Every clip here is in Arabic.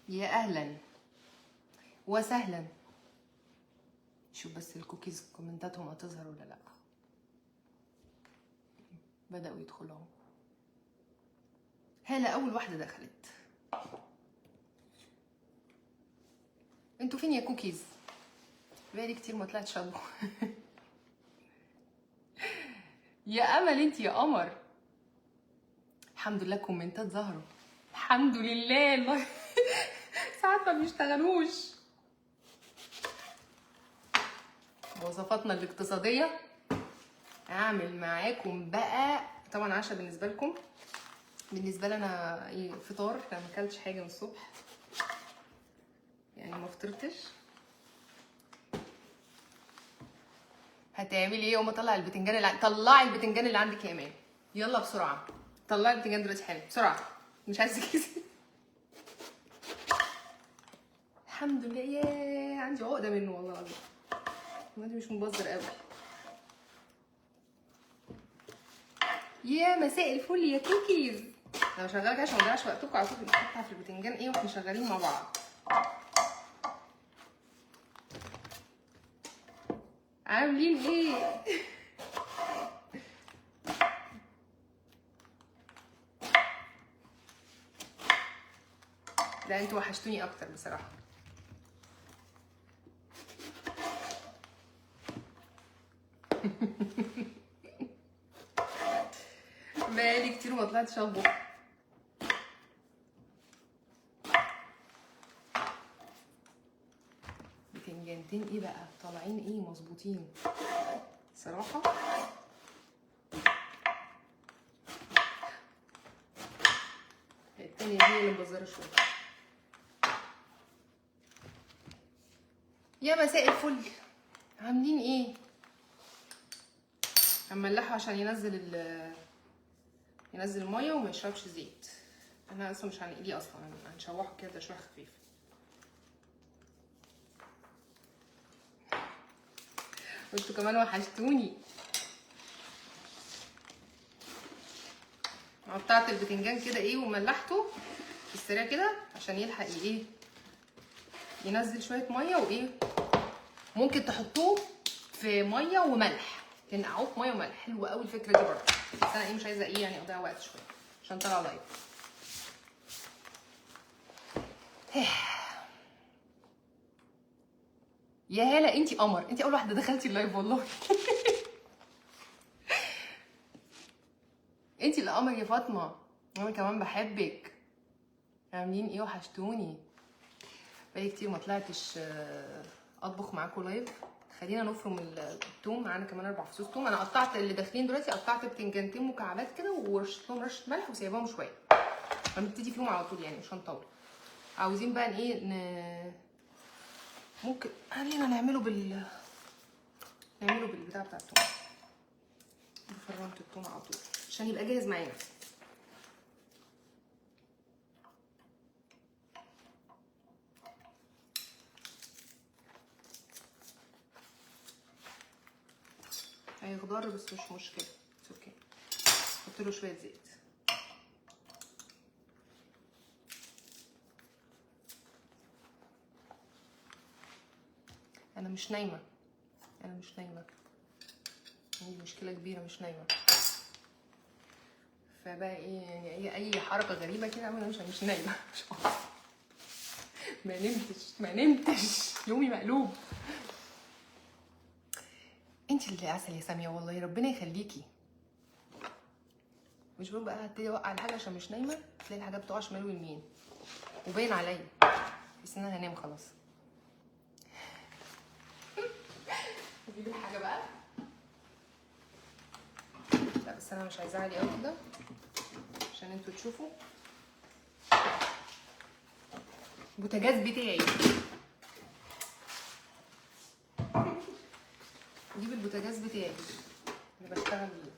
يا اهلا وسهلا. شوف بس الكوكيز كومنتاتهم هتظهر ولا لا. بدأوا يدخلوا اهو. هالة اول واحدة دخلت. انتوا فين يا كوكيز؟ بقالي كتير ما طلعتش اطبخ. يا امل انت يا قمر. الحمد لله كومنتات ظهروا. الحمد لله الله. ساعات ما بيشتغلوش. وصفاتنا الاقتصادية اعمل معاكم بقى طبعا عشاء بالنسبة لكم. بالنسبة لي انا ايه فطار، انا ما اكلتش حاجة من الصبح يعني ما فطرتش. هتعملي ايه؟ قومي طلعي البتنجان طلعي البتنجان اللي عندك يا امان. يلا بسرعة طلعي البتنجان دلوقتي حالا بسرعة. مش عايزة كده. الحمد لله. ياه عندي عقدة منه والله العظيم. انت مش مبذر قوي. يا مساء الفل يا كوكيز. انا بشغلك عشان ما نضيعش وقتكم على طول. نحطها في البتنجان ايه واحنا شغالين مع بعض. عاملين ايه؟ لا انتوا وحشتوني اكتر بصراحه. بقالي كتير ما طلعتش اطبخ. بتنجانتين ايه بقى طالعين ايه مظبوطين صراحه. التانية دي اللي مبزره شويه. يا مساء الفل. عاملين ايه؟ هملحه عشان ينزل الميه وما يشربش زيت. انا اصلا مش هنقليه اصلا، هنشوحه كده تشويح خفيف. وانتوا كمان وحشتوني. قطعت البتنجان كده ايه وملحته في السريع كده عشان يلحق ايه ينزل شويه ميه وايه. ممكن تحطوه في ميه وملح، تنقعوه في ميه وملح. حلوه قوي الفكره دي برضه، بس انا ايه مش عايزه ايه يعني اضيع وقت شويه عشان طلع لايف. يا هاله انتي قمر، انتي اول واحده دخلتي اللايف والله. انتي اللي قمر يا فاطمه. انا كمان بحبك. عاملين ايه؟ وحشتوني. بقالي كتير ما طلعتش اطبخ معاكم لايف. خلينا نفرم التوم. معانا كمان 4 فصوص توم. انا قطعت اللي داخلين دلوقتي، قطعت بتنجانتين مكعبات كده ورشت لهم رشه ملح وسايباهم شويه. هنبتدي فيهم على طول يعني مش هنطول. عاوزين بقى ايه ممكن خلينا نعمله بالبتاع بتاع التوم. فرمت التوم على طول عشان يبقى جاهز معانا. هيخضر بس مش مشكله. اوكي حط له شويه زيت. انا مش نايمه. عندي مشكله كبيره مش نايمه. فبقى ايه يعني اي حركه غريبه كده اعملها مش نايمه. مش ما نمتش يومي مقلوب. انت اللي عسل يا ساميه والله ربنا يخليكي. مش بقول بقى هبتدي اوقع الحاجه عشان مش نايمه تلاقي الحاجه بتقع شمال ويمين وباين عليا بس ان انا هنام خلاص. اجيب الحاجه بقى. لا بس انا مش عايزاها عالي قوي كده عشان انتوا تشوفوا. البوتاجاز بتاعي. اجيب البوتاجاز بتاعي اللي بشتغل بيه.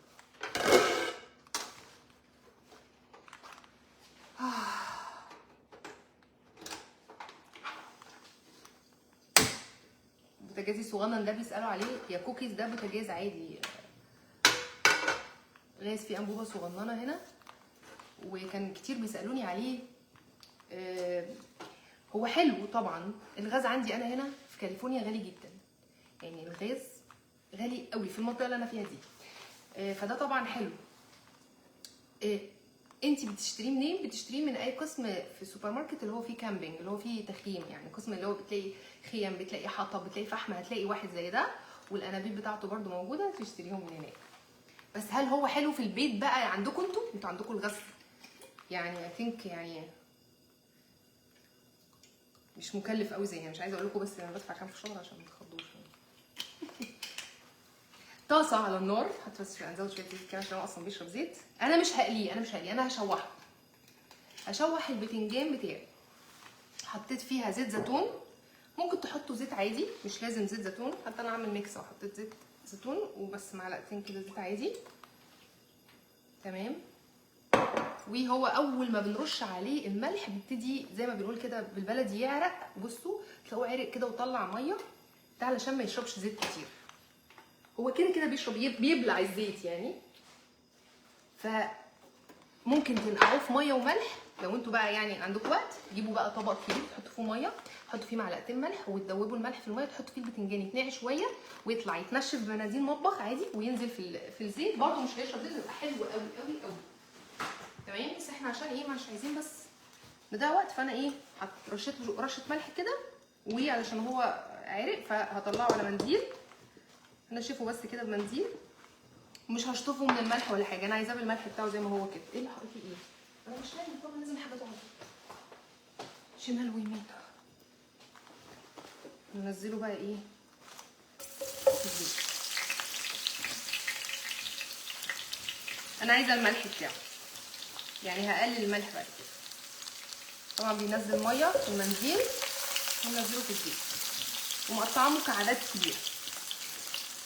البوتاجاز الصغنن ده بيسالوا عليه يا كوكيز. ده بوتاجاز عادي غاز فيه انبوبه صغننه هنا، وكان كتير بيسالوني عليه. هو حلو طبعا. الغاز عندي انا هنا في كاليفورنيا غالي جدا، يعني الغاز غالي قوي في المنطقه اللي انا فيها دي. فده طبعا حلو. انت بتشتريه منين؟ بتشتريه من اي قسم في السوبر ماركت اللي هو فيه كامبينج، اللي هو فيه تخييم، يعني قسم اللي هو بتلاقي خيم، بتلاقي حطب، بتلاقي فحم، هتلاقي واحد زي ده، والانابيب بتاعته برده موجوده، تشتريهم من هناك. بس هل هو حلو في البيت بقى عندكم انتوا عندكم الغاز يعني اي ثينك يعني مش مكلف قوي زي هنا، مش عايزه اقول لكم بس انا بدفع كام في الشهر عشان ما تخضوش. طاسه على النار، حتى بس هنزود شويه زيت كده عشان هو اصلا بيشرب زيت. انا مش هقليه، انا هشوحه. هشوح البتنجان بتاعي. حطيت فيها زيت زيتون، ممكن تحطوا زيت عادي، مش لازم زيت زيتون، حتى انا عامل ميكس وحطيت زيت زيتون وبس، معلقتين كده زيت عادي. تمام. وهو اول ما بنرش عليه الملح بيبتدي زي ما بنقول كده بالبلدي يعرق. بصوا تلاقوه عرق كده وطلع ميه، ده علشان ما يشربش زيت كتير. هو كده كده بيشرب، بيبلع الزيت يعني. فممكن تنقعوه في ميه وملح لو انتوا بقى يعني عندكم وقت. جيبوا بقى طبق كبير تحطوا فيه ميه، تحطوا فيه معلقتين ملح وتدوبوا الملح في الميه، تحطوا فيه البتنجان يتنقع شويه ويطلع يتنشف بمناديل مطبخ عادي وينزل في الزيت، برده مش هيشرب زيت، يبقى حلو قوي قوي قوي. تمام. بس احنا عشان ايه، مش عايزين بس نضيع وقت، فانا ايه رشيت رشه ملح كده، وعلشان هو عرق فهطلعه على منديل انشفه بس كده بمنديل، مش هشطفه من الملح ولا حاجه، انا عايزاه بالملح بتاعه زي ما هو كده. ايه اللي حطيتي ايه؟ انا مش فاهم طبعا، لازم حاجه تقعد شمال ويمين. ننزله بقى ايه في الزيت. انا عايزه الملح بتاعه، يعني هقلل الملح بعد كده. طبعا بينزل ميه في المنديل وننزله في الزيت، ومقطعاه مكعبات كبيره،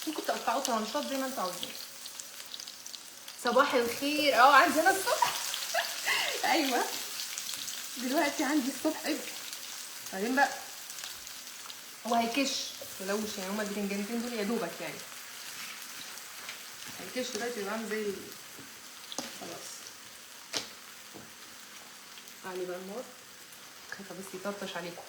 ممكن تقطعوه طرنشات زي ما انتوا عاوزين. صباح الخير. عندي انا الصبح ايوه دلوقتي عندي الصبح. ايه بعدين بقى هو هيكش ملوش يعني، هما البتنجانتين دول يا دوبك يعني هيكش دلوقتي، يبقى عامل زي خلاص. اعلي بقى النار، خايفه بس يطرطش عليكم.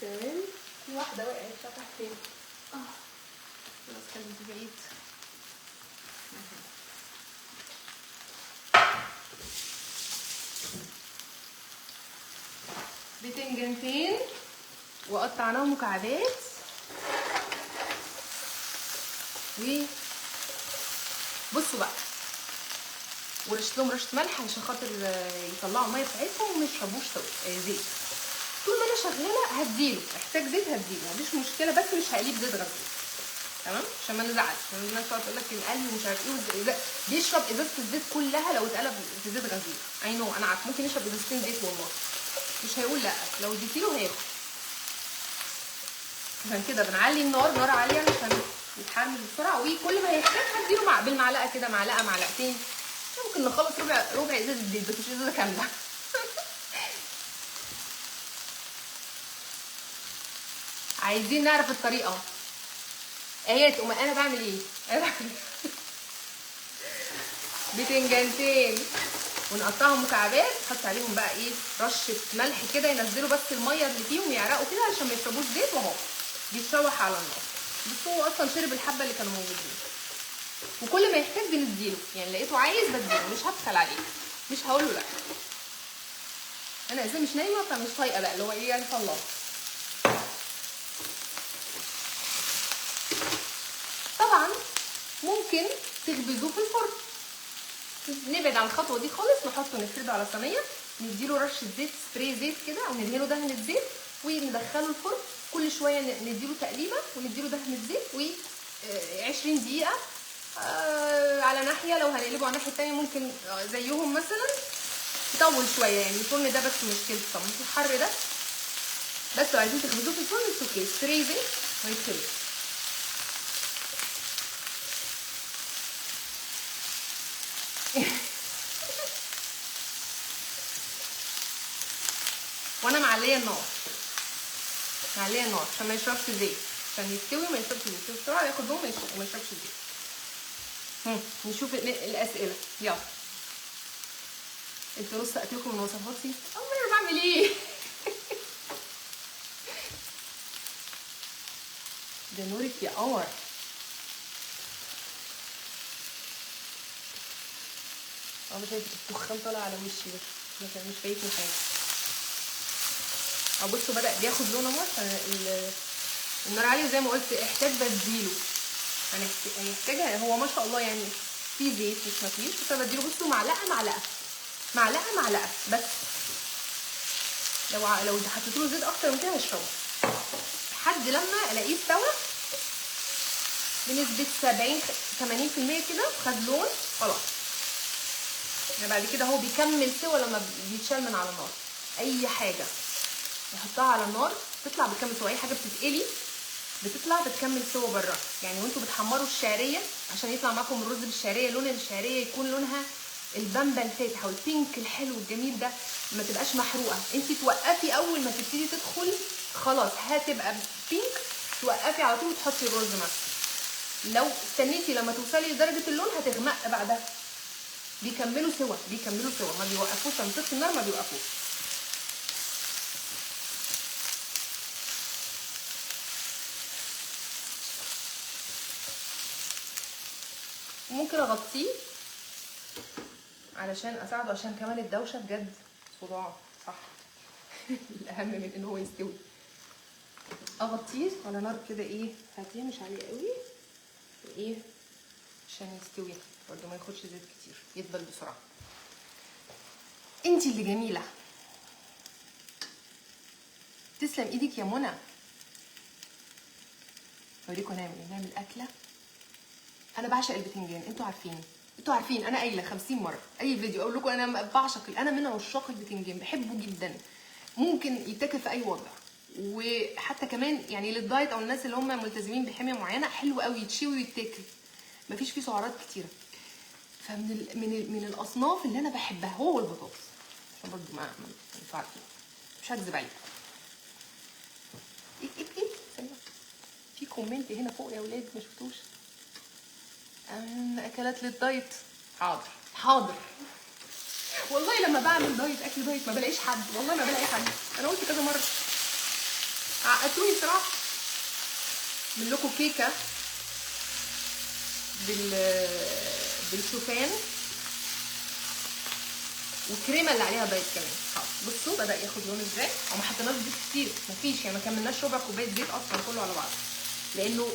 تمام. في واحده وقعت فتح فين؟ خلاص خليكي بعيد. بتنجانتين وقطعناهم مكعبات، بصوا بقى ورشت لهم رشه ملح عشان خاطر يطلعوا الميه بتاعتهم وما يشربوش زيت. طول ما انا شغاله هديله، محتاج زيت هديله، مفيش مشكله، بس مش هقليه بزيت غزير. تمام، عشان ما نزعلش. الناس تقعد تقول لك القلي ومش عارف ايه، بيشرب ازازه الزيت كلها لو اتقلب في زيت غزير. اي نو انا عارف، ممكن يشرب ازازتين زيت والله، مش هيقول لا، لو اديتيله هياخد. عشان كده بنعلي النار، نار عاليه عشان يتحمل بسرعه، وكل ما يحتاج هديله بالمعلقه كده، معلقه معلقتين. ممكن نخلص ربع ازازه زيت بس مش ازازه كامله. عايزين نعرف الطريقه. ايات انا بعمل ايه؟ بتنجانتين ونقطعهم مكعبات، نحط عليهم بقى ايه رشه ملح كده، ينزلوا بس الميه اللي فيهم يعرقوا كده عشان ما يشربوش زيت، وهو بيتشوح على النار. بس هو اصلا شرب الحبه اللي كانوا موجودين، وكل ما يحتاج بنديله، يعني لقيته عايز بديله، مش هبخل عليه، مش هقول له لا. انا اذا مش نايمه فمش طايقه بقى اللي هو ايه يعني خلاص. طبعا ممكن تخبزوه في الفرن، نبعد عن الخطوه دي خالص، نحطه نفرده على صينيه، نديله رشه زيت، سبراي زيت كده، او ندهنه دهنه زيت، وندخله الفرن. كل شويه نديله تقليبه ونديله دهنه زيت، و 20 دقيقه على ناحيه. لو هنقلبه على الناحيه الثانيه ممكن زيهم مثلا، يطول شويه يعني الفرن ده، بس مشكلته طبعا في الحر ده. بس لو عايزين تخبزوه في الفرن اوكي، سبراي زيت ويتخبز. وانا معليه النار، معليه النار عشان ما يشربش زيت، عشان يستوي وما يشربش زيت، يستوي بسرعه ياخد لون وما يشربش زيت. نشوف الاسئله يلا. انتوا نص اكلكم من وصفاتي. امال انا بعمل ايه؟ ده نورك يا قمر. انا شايفه الدخان طالع على وشي بس مش فايتني حاجه. او بصوا بدا بياخد لون اهو. النار عاليه زي ما قلت، احتاج بديله. هنحتاجها. هو ما شاء الله يعني في زيت مش مفيش، بس انا بديله بصوا معلقه معلقه معلقه معلقه بس. لو حطيت له زيت اكتر من كده هشربه لحد لما الاقيه استوى بنسبه 70-80% كده، خد لون خلاص. يعني بعد كده هو بيكمل سوا لما بيتشال من على النار. اي حاجه نحطها على النار تطلع بتكمل سوا. اي حاجه بتتقلي بتطلع بتكمل سوا بره. يعني وانتوا بتحمروا الشعريه عشان يطلع معاكم الرز بالشعريه، لون الشعريه يكون لونها البامبا الفاتح والبينك الحلو الجميل ده، ما تبقاش محروقه. انت توقفي اول ما تبتدي تدخل خلاص هتبقى بينك، توقفي على طول وتحطي الرز مثلا. لو استنيتي لما توصلي لدرجه اللون هتغمق بعدها. بيكملوا سوا ما بيوقفوش. لما تطفي النار ما بيوقفوش. ممكن اغطيه علشان اساعده، عشان كمان الدوشه بجد صداع صح. الاهم من ان هو يستوي. اغطيه على نار كده ايه هاديه مش عاليه قوي، ايه عشان يستوي برده ما ياخدش زيت كتير، يدبل بسرعه. انتي اللي جميله. تسلم ايدك يا منى. اوريكم نعمل ايه. نعمل اكله. انا بعشق البتنجان، انتوا عارفين انا قايله 50 مره اي فيديو اقول لكم انا بعشق، انا من عشاق البتنجان، بحبه جدا. ممكن يتاكل في اي وضع، وحتى كمان يعني للدايت او الناس اللي هم ملتزمين بحميه معينه حلو قوي يتشوي ويتاكل، مفيش فيه سعرات كتيره. فمن من الاصناف اللي انا بحبها هو البطاطس، عشان برضه ما انتوا عارفين مش هكذب عليكم. ايه في كومنت هنا فوق يا ولاد ما شفتوش. اكلات للدايت. حاضر والله لما بعمل دايت اكل دايت ما بلاقيش حد، والله ما بلاقي حد. انا قلت كذا مره عقدتوني بصراحه. من لكم كيكه بالشوفان والكريمه اللي عليها دايت كمان. حاضر. بصوا بدا ياخد لون ازاي، وما حطيناش زيت كتير، مفيش يعني ما كملناش ربع كوبايه زيت اصلا كله على بعض. لانه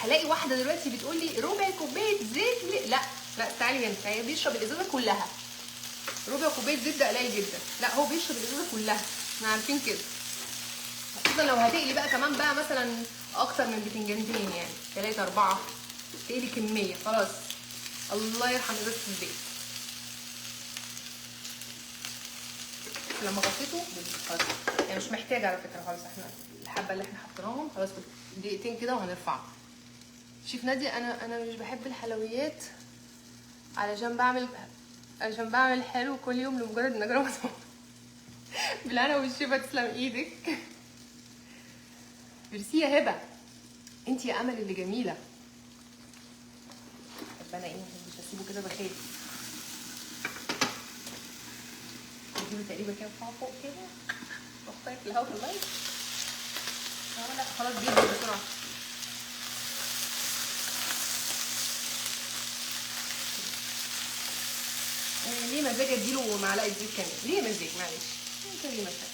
هلاقي واحده دلوقتي بتقول لي ربع كوبايه زيت. لا تعالي هنا. هي بيشرب الازازه كلها. ربع كوبايه زيت ده قليل جدا. لا هو بيشرب الازازه كلها، احنا عارفين كده. خصوصا لو هتقلي بقى كمان بقى مثلا اكتر من بتنجانتين، يعني 3 4 تقلي كميه خلاص. الله يرحم ازازه الزيت. لما غطيته خلاص يعني مش محتاج على فكره خالص. احنا الحبه اللي احنا حطيناهم خلاص دقيقتين كده وهنرفعه. شيف نادية انا مش بحب الحلويات علشان بعمل حلو كل يوم لمجرد ان اجربه. بالهنا والشفا. تسلم ايدك. ميرسي يا هبه. انتي يا امل اللي جميله. طب انا ايه مش هسيبه كده، بخاف اديله تقريبا كام فوق كده واحطها في الهواء في اللايت. لا خلاص بيدي بسرعه. ليه مزاج اديله معلقه زيت كمان؟ ليه مزاج؟ معلش انت ليه مزاج.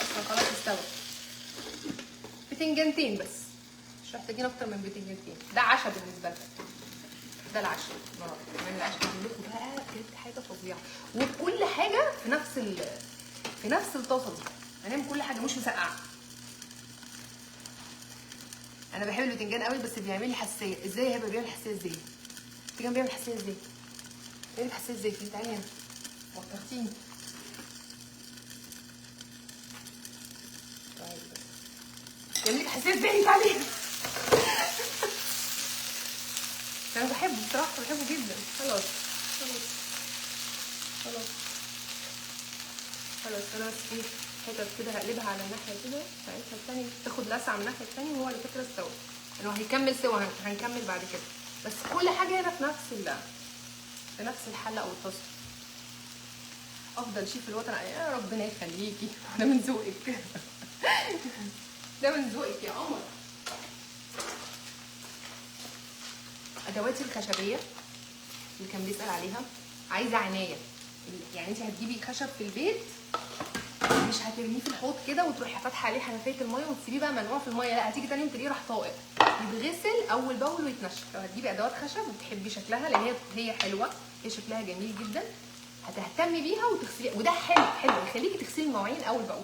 اصلا خلاص استوى. بتنجانتين بس، مش محتاجين اكتر من بتنجانتين. ده عشاء بالنسبه لنا. ده العشاء النهارده. نعمل العشاء لكم بقى بجد حاجه فظيعه، وكل حاجه في نفس الطاسه دي. هنعمل كل حاجه مش مسقعه. انا بحب البتنجان قوي بس بيعمل لي حساسيه. ازاي هيبقى بيعمل حساسيه ازاي؟ البتنجان بيعمل حساسيه ازاي؟ بيعمل حساسيه ازاي؟ انت تعالي هنا وترتيني. بيعمل لي حساسيه ازاي؟ تعالي. انا بحبه بصراحه، بحبه جدا. خلاص انا بس ايه حتت كده هقلبها على الناحيه كده ساعتها الثانيه تاخد لسعه من الناحيه الثانيه، وهو على فكره استوى. انه هيكمل سوا، هنكمل بعد كده. بس كل حاجه هنا في نفس الحله او الطاسه. افضل شيف الوطن يا ربنا يخليكي، ده من ذوقك. ده من ذوقك يا قمر. ادواتي الخشبيه اللي كان بيسال عليها عايزه عنايه. يعني انت هتجيبي خشب في البيت، مش هترميه في الحوض كده وتروحي فاتحه عليه حنفيه الميه وتسيبيه بقى منقوع في الميه، لا هتيجي تاني يوم تلاقيه راح طائر. يتغسل اول باول ويتنشف. لو هتجيبي ادوات خشب وبتحبي شكلها لان هي حلوه، هي شكلها جميل جدا، هتهتمي بيها وتغسليها. وده حلو يخليكي تغسلي المواعين اول باول.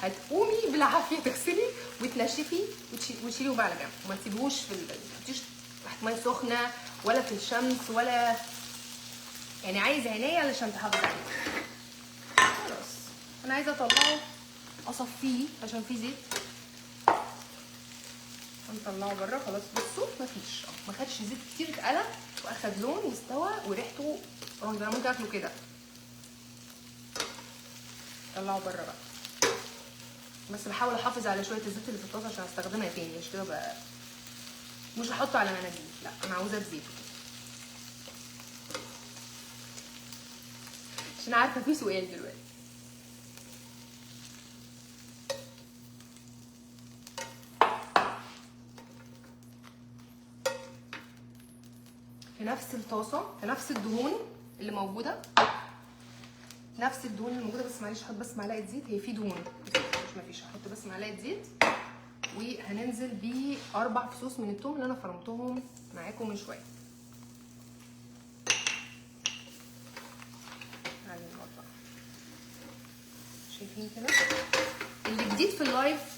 هتقومي بالعافيه تغسلي وتنشفي وتشيليه بقى على جنب، وما تسيبوش تحطيش تحت ميه سخنه ولا في الشمس ولا، يعني عايزه عنايه علشان تحافظي عليه. خلاص انا عايزه اطلعه اصفيه عشان فيه زيت. هنطلعه بره خلاص. بصوا مفيش، ما خدش زيت كتير، اتقلب واخد لون واستوى وريحته رهيبه. انا ممكن اكله كده. طلعه بره بقى، بس بحاول احافظ على شويه الزيت اللي في الطاسه عشان استخدمها تاني. مش كده بقى، مش هحطه على مناديل، لا انا عاوزاه بزيت عشان عارفه في سؤال دلوقتي. في نفس الطاسه، في نفس الدهون اللي موجوده، نفس الدهون اللي موجوده، بس معلش هحط بس معلقه زيت. هي في دهون مش مفيش، هحط بس معلقه زيت وهننزل بيه 4 فصوص من الثوم اللي انا فرمتهم معاكم من شويه. شايفين كده؟ اللي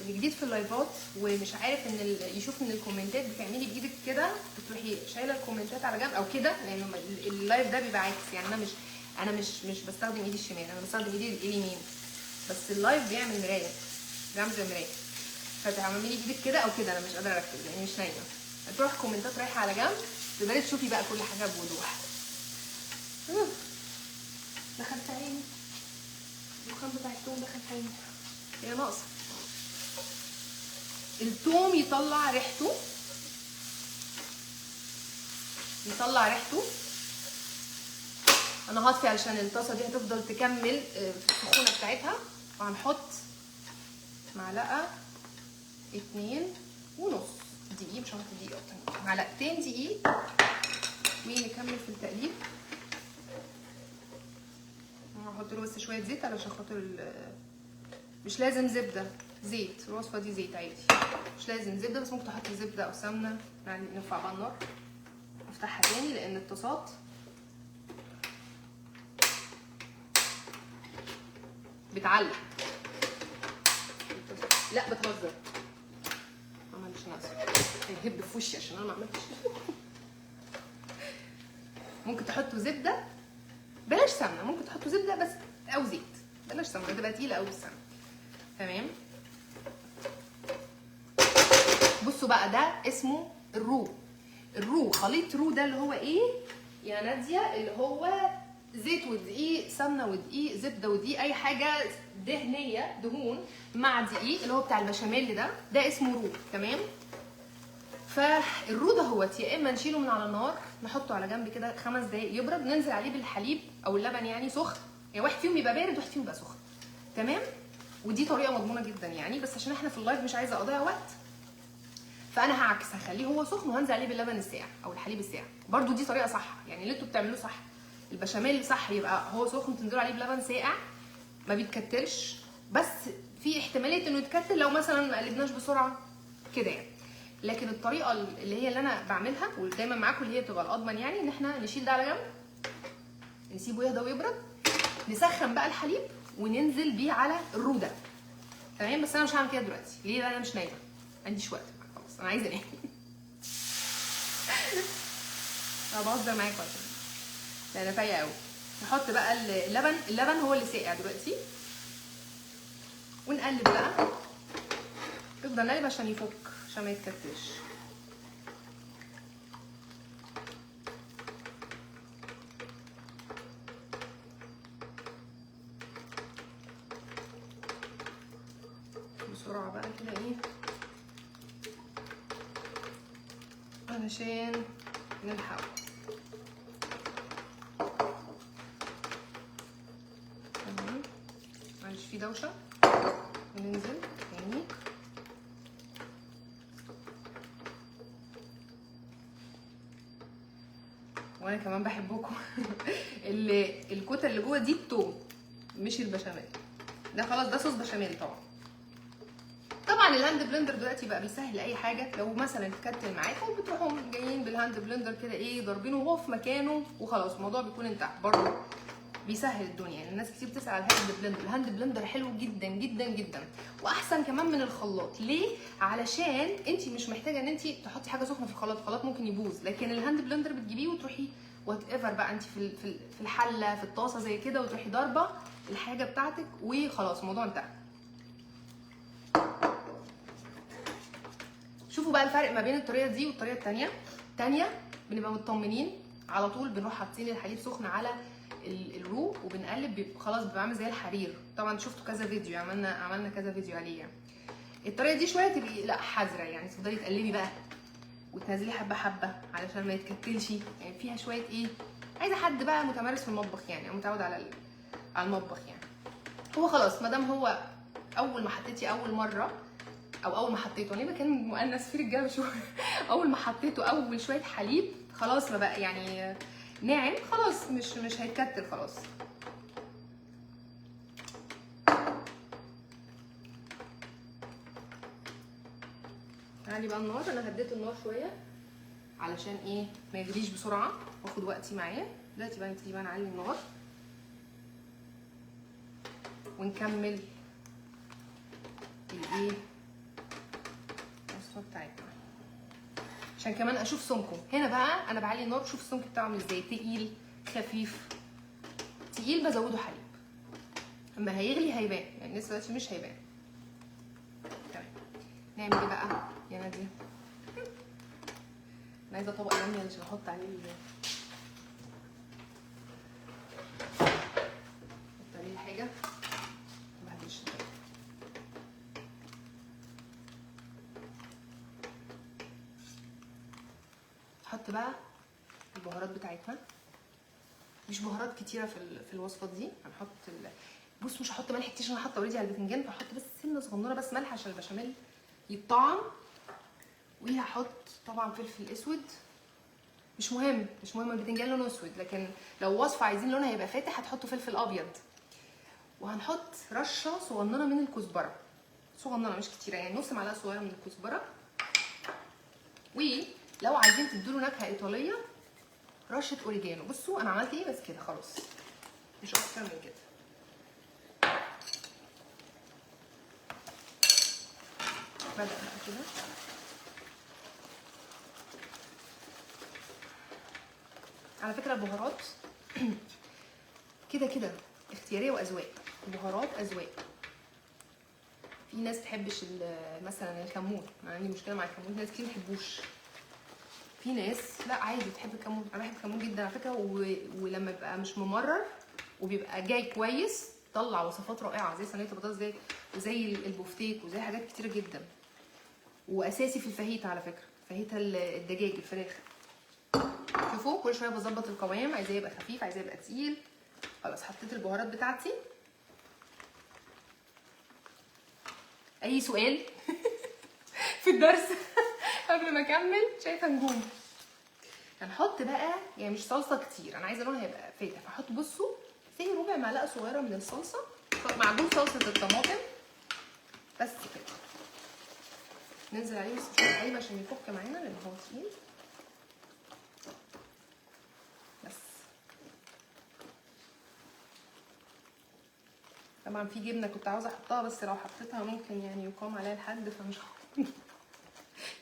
جديد في اللايفات ومش عارف ان يشوف ان الكومنتات بتعملي بايدك كده، بتروحي شايله الكومنتات على جنب او كده، لان اللايف ده بيبقى عكس. يعني انا مش بستخدم ايدي الشمال، انا بستخدم ايدي اليمين، بس اللايف بيعمل مرايه، بيعمل زي مرايه. فتعملي بايدك كده او كده، انا مش قادره اركز يعني مش نايمه. هتروح الكومنتات رايحه على جنب، تقدري تشوفي بقى كل حاجه بوضوح. دخلت عيني الدخان بتاع التوم، دخل عيني، هي ناقصه. التوم يطلع ريحته، انا هطفي علشان الطاسه دي هتفضل تكمل في السخونه بتاعتها. وهنحط معلقه 2.5 دقيق، مش هنحط دقيق اكتر، معلقتين دقيق، ونكمل في التقليب. هحط له بس شويه زيت علشان خاطر مش لازم زبده، زيت. الوصفه دي زيت عادي، مش لازم زبده، بس ممكن تحطي زبده او سمنه. يعني نرفع بقى النار، افتحها تاني لان الطاسات بتعلق. لا بتهزر، ما عملتش نفسي هيهب في وشي عشان انا ما عملتش. ممكن تحطوا زبده، بلاش سمنه، ممكن تحطوا زبده بس او زيت، بلاش سمنه تبقى تقيله قوي بالسمنه. تمام. بصوا بقى، ده اسمه الرو، خليط رو. ده اللي هو ايه يا ناديه؟ اللي هو زيت ودقيق، سمنه ودقيق، زبده ودقيق، اي حاجه دهنيه، دهون مع دقيق، اللي هو بتاع البشاميل ده اسمه رو. تمام. فالرو ده هوت يا اما نشيله من على النار، نحطه على جنب كده 5 دقايق يبرد، ننزل عليه بالحليب او اللبن يعني سخن، يعني واحد فيهم يبقى بارد واحد فيهم يبقى سخن. تمام. ودي طريقه مضمونه جدا يعني، بس عشان احنا في اللايف مش عايزه اضيع وقت، فانا هعكس، هخليه هو سخن وهنزل عليه باللبن الساقع او الحليب الساقع. برده دي طريقه صح، يعني اللي انتوا بتعملوه صح. البشاميل صح يبقى هو سخن، تنزلوا عليه بلبن ساقع، ما بيتكتلش، بس في احتماليه انه يتكتل لو مثلا ما قلبناش بسرعه كده يعني. لكن الطريقه اللي انا بعملها ودايما معاكم اللي هي بتبقى الاضمن، يعني ان احنا نشيل ده على جنب، نسيبه يهدى ويبرد، نسخن بقى الحليب وننزل بيه على الرو ده. تمام. بس انا مش هعمل كده دلوقتي، ليه؟ لان انا مش نايمه، ما عنديش وقت، خلاص انا عايزه انام. انا بهزر معاكم عشان لا انا فايقه قوي. نحط بقى اللبن هو اللي ساقع دلوقتي، ونقلب بقى، نفضل نقلب عشان يفك، عشان ما يتكتلش. بسرعه بقى كده ايه، علشان نلحقه. تمام، معلش في دوشه، وننزل تاني. وانا كمان بحبكم. الكوته اللي جوه دي التوم مش البشاميل، ده خلاص ده صوص بشاميل. طبعا الهاند بلندر دلوقتي بقى بيسهل اي حاجه. لو مثلا اتكتل معاكم بتروحوا جايين بالهاند بلندر كده ايه ضاربينه وهو في مكانه وخلاص الموضوع بيكون انتهى. برضه بيسهل الدنيا. يعني الناس كتير بتسال على الهاند بلندر. الهاند بلندر حلو جدا جدا جدا واحسن كمان من الخلاط. ليه؟ علشان انت مش محتاجه ان انت تحطي حاجه سخنه في الخلاط، الخلاط ممكن يبوظ. لكن الهاند بلندر بتجيبيه وتروحي وات ايفر بقى انت في الحله في الطاسه زي كده، وتروحي ضاربه الحاجه بتاعتك وخلاص الموضوع انتهى. شوفوا بقى الفرق ما بين الطريقه دي والطريقه الثانيه. بنبقى مطمنين على طول، بنروح حاطين الحليب سخن على الرو وبنقلب، خلاص بيبقى عامل زي الحرير. طبعا شفتوا كذا فيديو، عملنا كذا فيديو عليه. يعني الطريقه دي شويه تبقي لا حذره، يعني تفضلي تقلبي بقى وتنزلي حبه حبه علشان ما يتكتلش. يعني فيها شويه ايه، عايزه حد بقى متمارس في المطبخ يعني، او متعود على المطبخ يعني. هو خلاص ما دام هو اول ما حطيتي اول مره او اول ما حطيته، ليه مكان مؤنث في رجاله شويه. اول ما حطيته اول شويه حليب خلاص ما بقى يعني ناعم، خلاص مش هيتكتل خلاص. علي بقى النار. انا هديت النار شويه علشان ايه ما يغليش بسرعه واخد وقتي معاه. دلوقتي بقى نبتدي بقى نعلي النار ونكمل الايه الوصفه بتاعتنا. عشان كمان اشوف سمكه. هنا بقى انا بعلي النار اشوف السمك بتاعه عامل ازاي، تقيل خفيف. تقيل بزوده حليب، اما هيغلي هيبان، يعني لسه دلوقتي مش هيبان. تمام، نعمل ايه بقى يا ناديه؟ انا عايزه طبق يامي علشان احط عليه الحاجه ما بهدلش الدنيا. نحط بقى البهارات بتاعتنا. مش بهارات كتيره في الوصفات دي. هنحط بص مش هحط ملح كتير عشان انا حاطه اوريدي على الباذنجان، فهحط بس سنه صغننه بس ملح عشان البشاميل يتطعم. وهحط طبعا فلفل اسود. مش مهم الباذنجان لونه اسود، لكن لو وصفه عايزين لونها يبقى فاتح هتحطوا فلفل ابيض. وهنحط رشه صغننه من الكزبره، صغننه مش كتيره، يعني نص معلقه صغيره من الكزبره. ولو عايزين تدوا له نكهه ايطاليه رشه اوريجانو. بصوا انا عملت ايه بس كده خلاص، مش اكتر من كده. بدأ بقى كده. على فكره البهارات كده كده اختياريه واذواق. البهارات اذواق. في ناس تحبش مثلا الكمون، انا عندي مشكله مع الكمون، ناس كتير متحبوش. في ناس لا عادي بتحب الكمون. انا بحب الكمون جدا على فكره. ولما بيبقى مش ممرر وبيبقى جاي كويس طلع وصفات رائعه زي صينيه البطاطس وزي البوفتيك وزي حاجات كتيره جدا. واساسي في الفاهيتا على فكره، فاهيتا الدجاج الفراخ. شوفوا كل شويه بظبط القوام، عايزاه يبقى خفيف عايزاه يبقى تقيل. خلاص حطيت البهارات بتاعتي. اي سؤال في الدرس قبل ما اكمل؟ شايفه نجوم. هنحط بقى يعني مش صلصه كتير، انا عايزه لونها يبقى فاتح، فاحط بصوا زي ربع معلقه صغيره من الصلصه، معجون صلصه الطماطم بس كده. ننزل عليه بس شويه حليب عشان يفك معانا لان هو تقيل بس. طبعا في جبنه كنت عاوزه احطها بس لو حطيتها ممكن يعني يقام عليها الحد، فمش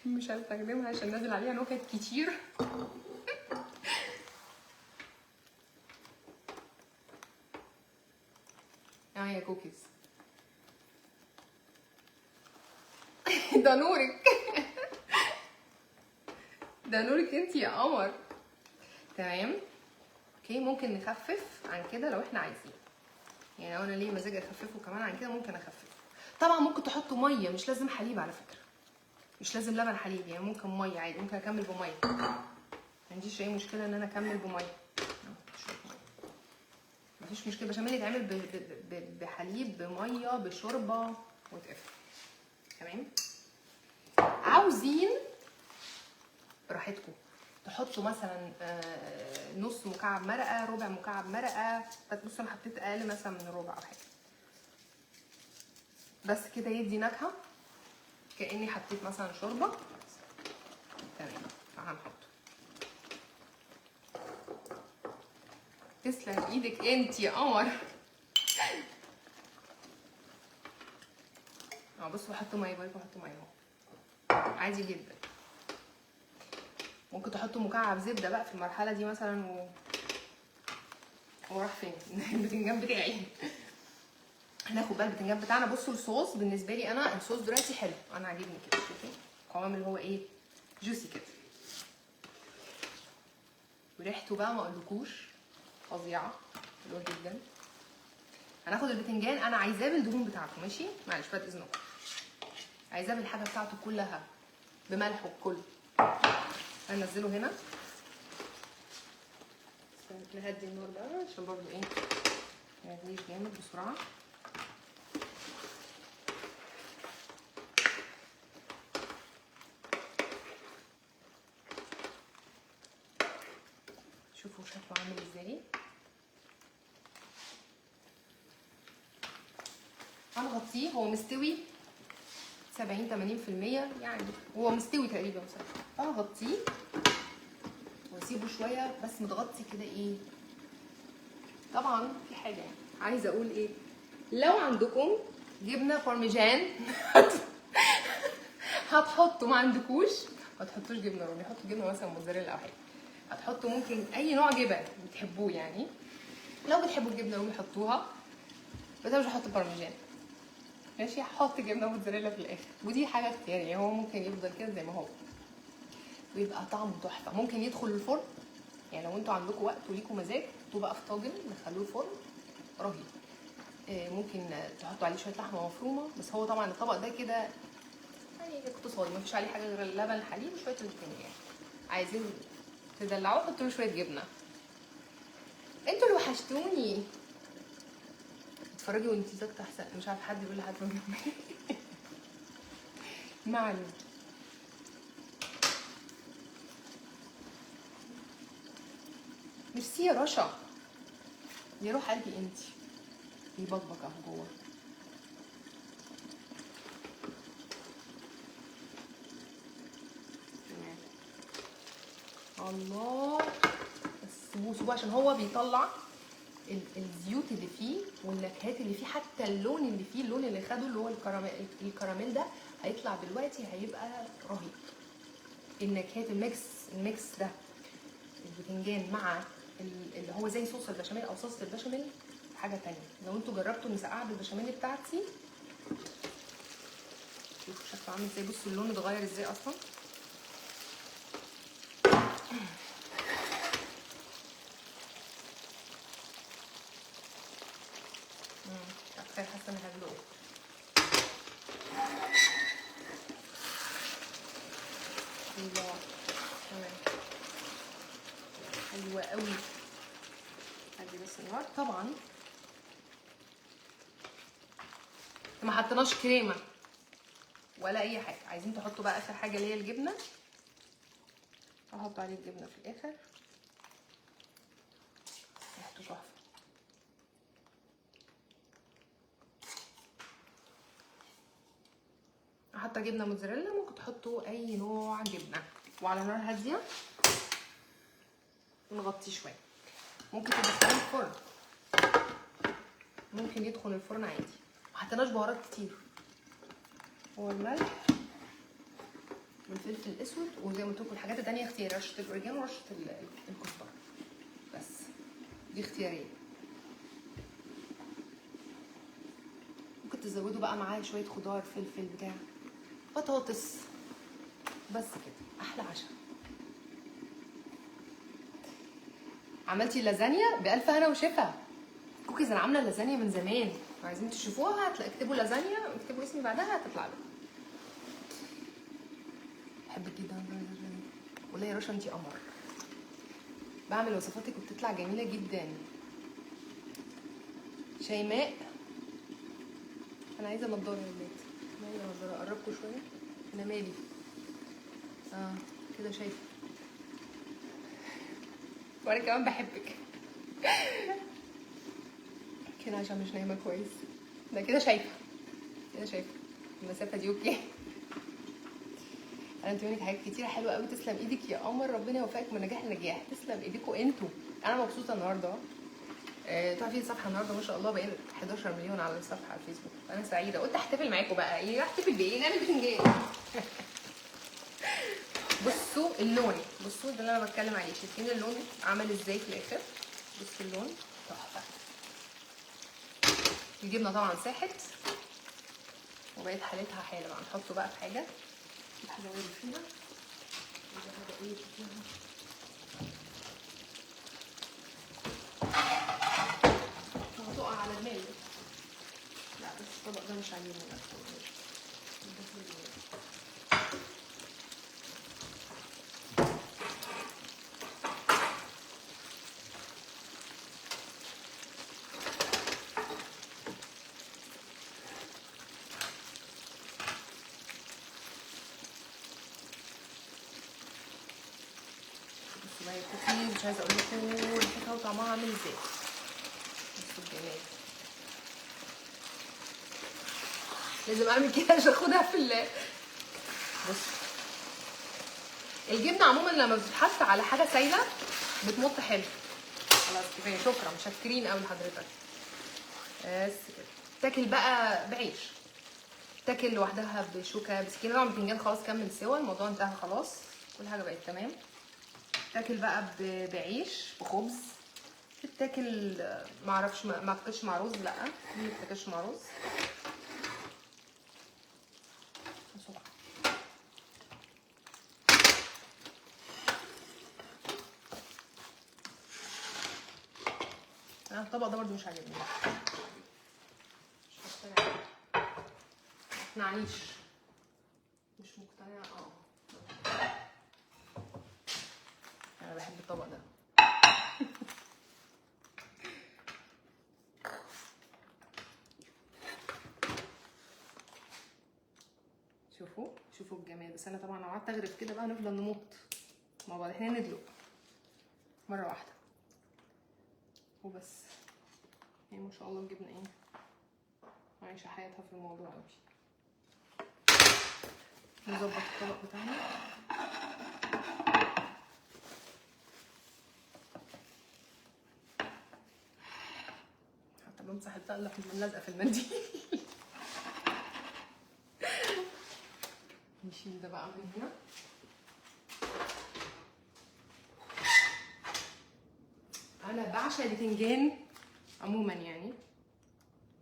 مش هستخدمها عشان نازل عليها نكت كتير. يا كوكيز ده نورك ده نورك انت يا قمر. تمام اوكي. ممكن نخفف عن كده لو احنا عايزين، يعني لو انا ليه مزاج اخففه كمان عن كده ممكن اخففه. طبعا ممكن تحطوا ميه، مش لازم حليب على فكره، مش لازم لبن حليب، يعني ممكن ميه عادي، ممكن اكمل بميه، ما عنديش اي مشكله ان انا اكمل بميه. مفيش مشكله، بشاميل يتعمل بحليب، بميه، بشوربه، وات ايفر. تمام. عاوزين براحتكم تحطوا مثلا نص مكعب مرقه، ربع مكعب مرقه، بصوا انا حطيت اقل مثلا من ربع او حاجه، بس كده يدي نكهه كاني حطيت مثلا شوربه. تمام. هنحطه. تسلم ايدك انت يا قمر. بصوا بحط ميه، بقولكوا بحط ميه اهو عادي جدا. ممكن تحطوا مكعب زبده بقى في المرحله دي مثلا هو راح فين؟ البتنجان بتاعي. هناخد بقى البتنجان بتاعنا. بصوا الصوص بالنسبه لي انا، الصوص دلوقتي حلو، انا عاجبني كده. شوفوا القوام اللي هو ايه، جوسي كده، وريحته بقى ما اقولكوش فظيعه، حلوه جدا. هناخد البتنجان، انا عايزاه بالدهون بتاعته، ماشي؟ معلش بعد اذنكم، عايزاه بالحاجه بتاعته كلها، بملحه بكل. هنزله هنا، نهدي النار بقى عشان برضو ايه ما يغليش جامد بسرعه. شوفوا شكله عامل ازاي. هنغطيه، هو مستوي 70-80%، يعني هو مستوي تقريبا بصراحه. هغطيه واسيبه شويه بس متغطي كده. ايه طبعا في حاجه يعني عايزه اقول ايه، لو عندكم جبنه بارميجان هتحطوا، ما عندكوش ما تحطوش جبنه رومي، حطوا جبنه مثلا موتزاريلا او حاجه. هتحطوا ممكن اي نوع جبن بتحبوه، يعني لو بتحبوا الجبنه رومي حطوها، بس انا مش هحط بارميجان، ماشي؟ هحط جبنه موتزاريلا في الاخر، ودي حاجه اختياريه، هو ممكن يفضل كده زي ما هو ويبقى طعمه تحفه. ممكن يدخل الفرن، يعني لو انتوا عندكم وقت وليكم مزاج تحطوه بقى في طاجن دخلوه الفرن، رهيب. ممكن تحطوا عليه شويه لحمه مفرومه، بس هو طبعا الطبق ده كده يعني اقتصادي، مفيش عليه حاجه غير اللبن الحليب وشويه البتنجان. عايزين تدلعوه حطوا له شويه جبنه. انتوا اللي وحشتوني. اتفرجي وانتي ساكته احسن، مش عارفه حد يقول لحد جنبي. ما علينا. ميرسي يا رشا، يا روح قلبي انتي، يبقبق اهو جوه. الله، بس بوسوا عشان هو بيطلع الزيوت اللي فيه والنكهات اللي فيه، حتى اللون اللي فيه، اللون اللي خده اللي هو الكراميل ده هيطلع دلوقتي، هيبقى رهيب. النكهات، الميكس ده، البتنجان مع اللي هو زي صوص البشاميل او صوص البشاميل، حاجه تانية. لو انتوا جربتوا المسقعه بالبشاميل بتاعتي، شوفوا شكله عامل ازاي، بصوا اللون اتغير ازاي اصلا. حاسه اني هدلقه. الله، تمام، حلوه قوي. ادي بس النار. طبعا ما حطيناش كريمه ولا اي حاجه. عايزين تحطوا بقى اخر حاجه اللي هي الجبنه، هحط عليه الجبنه في الاخر، ريحته تحفه. حاطه جبنه موتزاريلا، ممكن تحطوا اي نوع جبنه، وعلى نار هاديه نغطيه شويه. ممكن تدخليه الفرن، ممكن يدخل الفرن عادي. ما حطيناش بهارات كتير، هو الملح والفلفل الاسود، وزي ما قلت لكم الحاجات التانيه اختياري، رشه الاوريجانو ورشه الكزبره، بس دي اختياريه. ممكن تزودوا بقى معاه شويه خضار، فلفل بتاع، بطاطس، بس كده احلى عشاء. عملتي اللازانيا بألف هنا وشفا. كوكيز انا عامله اللازانيا من زمان، عايزين تشوفوها اكتبوا لازانيا، اكتبوا اسمي بعدها هتطلع لكم. بحبك جدا والله يا رشا انتي قمر. بعمل وصفاتك وبتطلع جميله جدا. شيماء انا عايزه نضاره يا ولاد، انا عايزه نضاره اقربكم شويه. انا مالي كده شايفه، وانا كمان بحبك كده عشان مش نايمه كويس. ده كده شايفه، كده شايفه المسافه دي اوكي. انا انت منك حاجات كتيره حلوه قوي، تسلم ايدك يا قمر، ربنا يوفقك من نجاح لنجاح. تسلم ايديكم انتوا، انا مبسوطه النهارده. انتوا عارفين الصفحه النهارده ما شاء الله بقينا 11 مليون على الصفحه على الفيسبوك. انا سعيده، قلت احتفل معاكم بقى. ايه احتفل بايه؟ نعمل بتنجان. بصوا اللون، بصوا ده اللي انا بتكلم عليه. شايفين اللون عمل ازاي في الاخر؟ بصوا اللون تحفه. الجبنه طبعا ساحت وبقت حالتها حاله بقى. نحطه بقى في حاجه، في حاجه غير فيها هتقع على دماغي. لا بس الطبق ده مش عاجبني. لا بصوا بقى الكوكيز، مش عايزه اقول لكم ريحتها وطعمها عامل ازاي. بصوا الجمال. لازم اعمل كده عشان اخدها في بصوا الجبنه عموما لما بتتحط على حاجه سايله بتمط حلو. خلاص كفايه، شكرا، متشكرين قوي لحضرتك. بس كده. تاكل بقى بعيش، تاكل لوحدها بشوكه بسكينه. طبعا البتنجان خلاص كمل سوا، الموضوع انتهى خلاص، كل حاجه بقت تمام. تاكل بقى بعيش بخبز، تتاكل معرفش ما اعتقدش مع رز. لا دي ما بتاكلش مع رز. انا الطبق ده برده مش عاجبني، مش مقتنعه، مقتنعنيش، مش مقتنعه. انا بحب الطبق ده. شوفوا الجمال. بس انا طبعا لو قعدت اغرف كده بقى نفضل نموت مع بعض. احنا ندلق مره واحده وبس. هي ما شاء الله الجبنه ايه عايشه حياتها في الموضوع قوي. نظبط الطبق بتاعنا. حتى بمسح الطاقه اللي لازقه في المنديل. نشيل ده بقى من هنا. انا بعشق البتنجان عموما يعني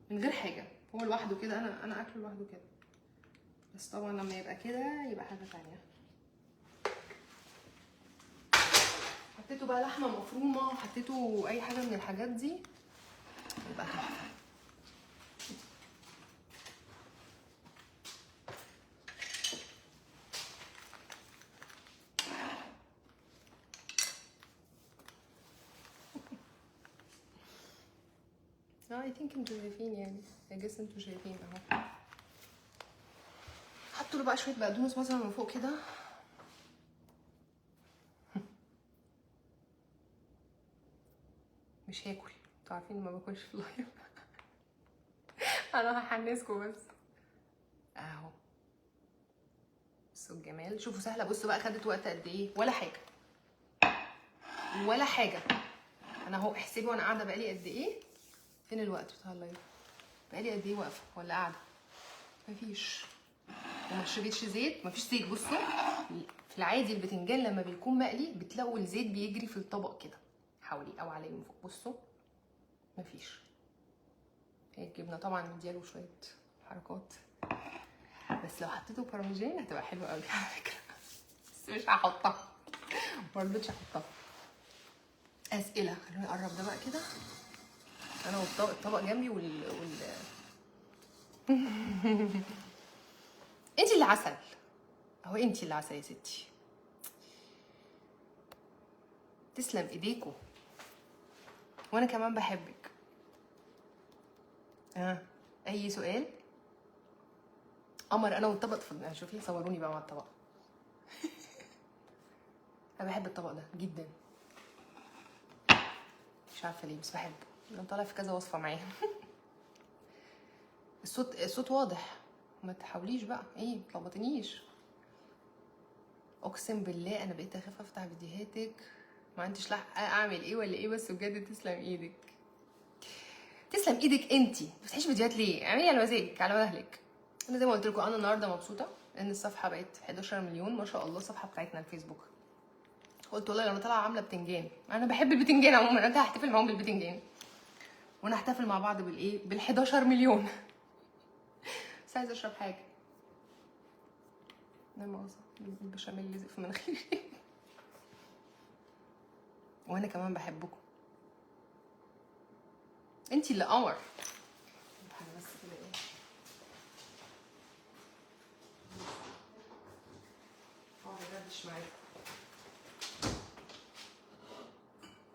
من غير حاجه، هو لوحده كده انا اكله لوحده كده. بس طبعا لما يبقى كده يبقى حاجه تانية. حطيته بقى لحمه مفرومه، حطيته اي حاجه من الحاجات دي يبقى تحفه. اي ثينك انتوا شايفين يعني، اجس انتوا شايفين اهو. حطوا له بقى شويه بقدونس مثلا من فوق كده. مش هاكل، انتوا عارفين ما باكلش في اللايف. انا هحنسكم بس اهو. بصوا الجمال، شوفوا سهله. بصوا بقى خدت وقت قد ايه؟ ولا حاجه ولا حاجه. انا اهو احسبي وانا قاعده بقالي قد ايه. فين الوقت بتاع اللايف؟ بقالي قد ايه واقفه ولا قاعده؟ مفيش. وما شربتش زيت، مفيش زيت. بصوا في العادي البتنجان لما بيكون مقلي بتلاقوا الزيت بيجري في الطبق كده حواليه او عليه من فوق. بصوا مفيش. هي الجبنه طبعا مدياله شويه حركات، بس لو حطيته بارميجان هتبقى حلوه قوي على فكره. بس مش هحطها، مرضتش احطها. اسئله، خلوني اقرب ده بقى كده. انا والطبق جنبي انت اللي عسل هو انتي اللي عسل يا ستي. تسلم ايديكوا، وانا كمان بحبك. اي سؤال؟ قمر انا والطبق. اتفضلي شوفي، صوروني بقى مع الطبق. انا بحب الطبق ده جدا، مش عارفه ليه بس بحبه. انا طالع في كذا وصفه معاه. الصوت واضح، ما تحاوليش بقى ايه متلخبطنيش. اقسم بالله انا بقيت اخاف افتح فيديوهاتك، ما عنديش لاحقه اعمل ايه ولا ايه، بس بجد تسلم ايدك. تسلم ايدك انتي. ما بتفتحيش فيديوهات ليه؟ اعملي على مزاجك على مهلك. انا زي ما قلت لكم انا النهارده مبسوطه ان الصفحه بقت 11 مليون ما شاء الله. الصفحه بتاعتنا الفيسبوك، قلت والله لو انا طالعه عامله بتنجان، انا بحب البتنجان عموما، انا هحتفل معاهم بالبتنجان ونحتفل مع بعض بالايه، بال 11 مليون. بس عايزه اشرب حاجه. لا مؤاخذه البشاميل لزق في مناخيري. وانا كمان بحبكم، انتي اللي قمر. بس كده ايه، اقعد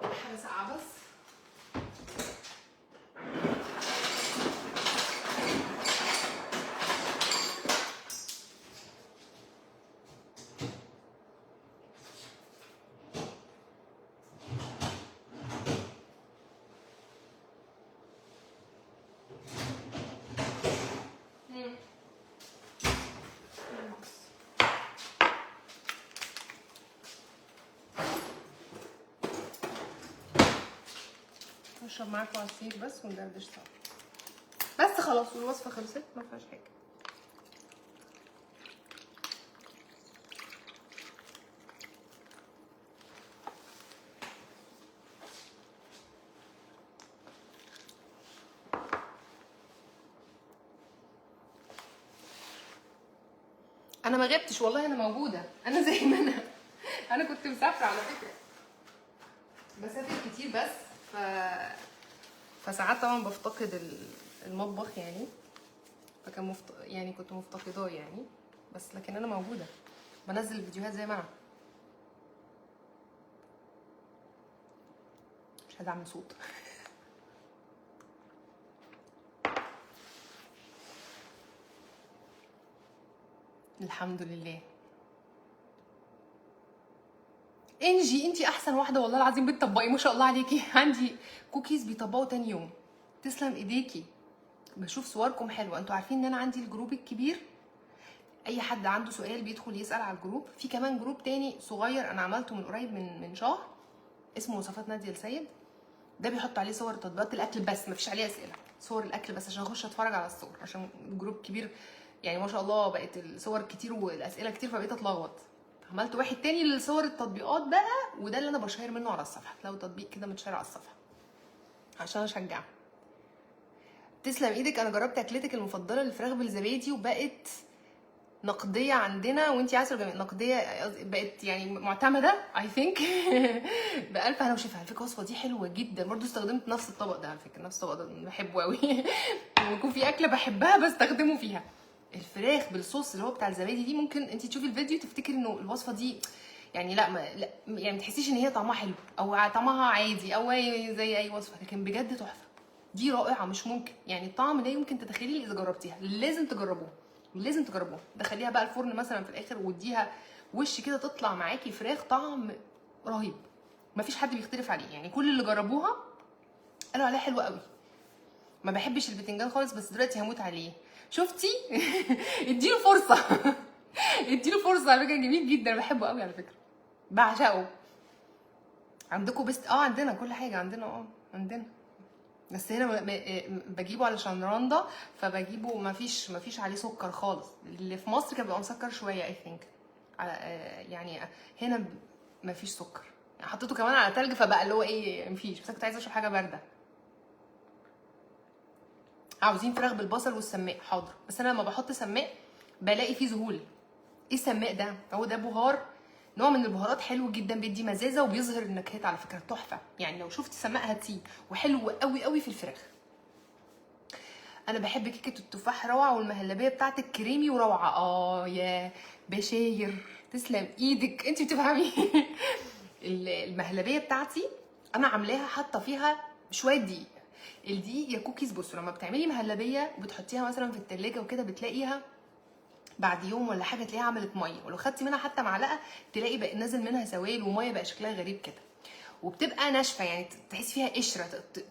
معاكم حاجه ساقعه بس. اشرب معاكم عصير بس وندردش سوا بس خلاص، والوصفه خلصت ما فيهاش حاجه. انا ما غبتش والله، انا موجوده، انا زي ما انا كنت مسافره على فكره، بسافر كتير بس فساعات طبعا بفتقد المطبخ يعني، فكان يعني كنت مفتقداه يعني، بس لكن انا موجوده بنزل الفيديوهات زي ما انا. مش عايزه اعمل صوت. الحمد لله. انجي انتي احسن واحده والله العظيم بتطبقي، ما شاء الله عليكي. عندي كوكيز بيطبقوا تاني يوم. تسلم ايديكي. بشوف صوركم حلوه. انتوا عارفين ان انا عندي الجروب الكبير، اي حد عنده سؤال بيدخل يسال على الجروب. في كمان جروب تاني صغير انا عملته من قريب من شهر، اسمه وصفات نادية السيد. ده بيحط عليه صور تطبيقات الاكل بس، مفيش عليه اسئله، صور الاكل بس عشان اخش اتفرج على الصور، عشان الجروب كبير يعني ما شاء الله، بقت الصور كتير والاسئله كتير فبقيت اتلخبط. عملت واحد تاني لصور التطبيقات بقى، وده اللي انا بشير منه على الصفحه. تلاقوا تطبيق كده متشير على الصفحه عشان اشجع. تسلم ايدك. انا جربت اكلتك المفضله الفراخ بالزبادي وبقت نقديه عندنا، وانتي عسل نقديه بقت يعني معتمده اي ثينك. بألف انا وشفا. على فكره الوصفه دي حلوه جدا برضو، استخدمت نفس الطبق ده على فكره، نفس الطبق ده بحبه قوي. لما يكون في اكله بحبها بستخدمه فيها. الفراخ بالصوص اللي هو بتاع الزبادي دي، ممكن انتي تشوفي الفيديو تفتكري انه الوصفه دي يعني لا يعني ما تحسيش ان هي طعمها حلو او طعمها عادي او زي اي وصفه، لكن بجد تحفه. دي رائعه مش ممكن يعني، الطعم لا يمكن تتخيليه اذا جربتيها. لازم تجربوها، لازم تجربوها. دخليها بقى الفرن مثلا في الاخر واديها وش كده، تطلع معاكي فراخ طعم رهيب، مفيش حد بيختلف عليه يعني. كل اللي جربوها قالوا عليها حلوه قوي. ما بحبش البتنجان خالص بس دلوقتي هموت عليه. شفتي؟ اديله فرصه. اديله فرصه، على فكره جميل جدا، بحبه قوي على فكره، بعشقه. عندكم بست عندنا كل حاجه عندنا عندنا، بس هنا بجيبه علشان رندا، فبجيبه مفيش عليه سكر خالص. اللي في مصر كان بيبقى مسكر شويه اي ثينك، يعني هنا مفيش سكر. يعني حطيته كمان على تلج فبقى اللي هو ايه مفيش. بس كنت عايزه اشرب حاجه بارده. عاوزين فراخ بالبصل والسماق؟ حاضر. بس انا لما بحط سماق بلاقي فيه ذهول. ايه السماق ده؟ هو ده بهار، نوع من البهارات حلو جدا، بيدي مزازه وبيظهر النكهات على فكره، تحفه يعني. لو شفتي سماق هاتيه، وحلو قوي قوي في الفراخ. انا بحب كيكه التفاح روعه، والمهلبيه بتاعتك كريمي وروعه. يا بشاير تسلم ايدك، انت بتفهمي. المهلبيه بتاعتي انا عاملاها حاطه فيها شويه دقيق. الدقيق يا كوكيز، بصوا لما بتعملي مهلبيه وبتحطيها مثلا في التلاجة وكده، بتلاقيها بعد يوم ولا حاجه تلاقيها عملت ميه، ولو خدتي منها حتى معلقه تلاقي بقى نازل منها سوائل وميه، بقى شكلها غريب كده، وبتبقى ناشفه، يعني تحس فيها قشره،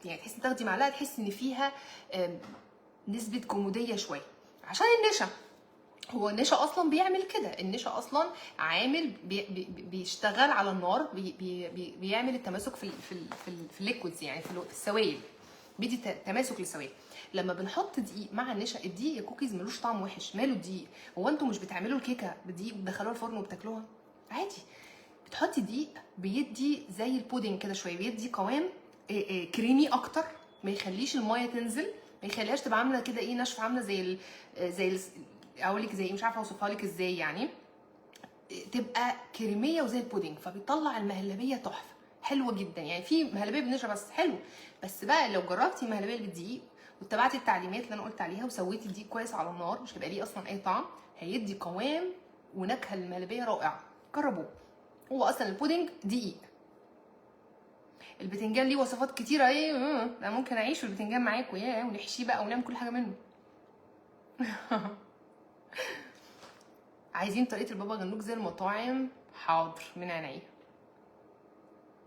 يعني تحسي تاخدي معلقه تحسي ان فيها نسبه جموديه شويه عشان النشا. هو النشا اصلا بيعمل كده، النشا اصلا عامل بيشتغل على النار، بيعمل التماسك في الليكويدز، يعني في السوائل، بيدي تماسك للسوائل. لما بنحط دقيق مع النشا، الدقيق يا كوكيز ملوش طعم وحش. ماله الدقيق؟ هو انتوا مش بتعملوا الكيكه بدقيق وتدخلوها الفرن وبتاكلوها عادي؟ بتحطي دقيق بيدي زي البودنج كده شويه، بيدي قوام كريمي اكتر، ما يخليش الميه تنزل، ما يخليهاش تبقى عامله كده ايه ناشفه، عامله زي اقول لك زي، مش عارفه اوصفها لك ازاي، يعني تبقى كريميه وزي البودنج، فبيطلع المهلبيه تحفه حلوه جدا. يعني في مهلبيه بالنشا بس حلو، بس بقى لو جربتي مهلبيه بالدقيق واتبعتي التعليمات اللي انا قلت عليها وسويتي الدقيق كويس على النار، مش هيبقى ليه اصلا اي طعم، هيدي قوام ونكهه للمهلبيه رائعه. جربوه. هو اصلا البودنج دقيق. البتنجان ليه وصفات كتيره، ايه انا ممكن اعيش في البتنجان معاكم يا ونحشيه بقى ونعمل كل حاجه منه. عايزين طريقه البابا غنوج زي المطاعم؟ حاضر من عينيا.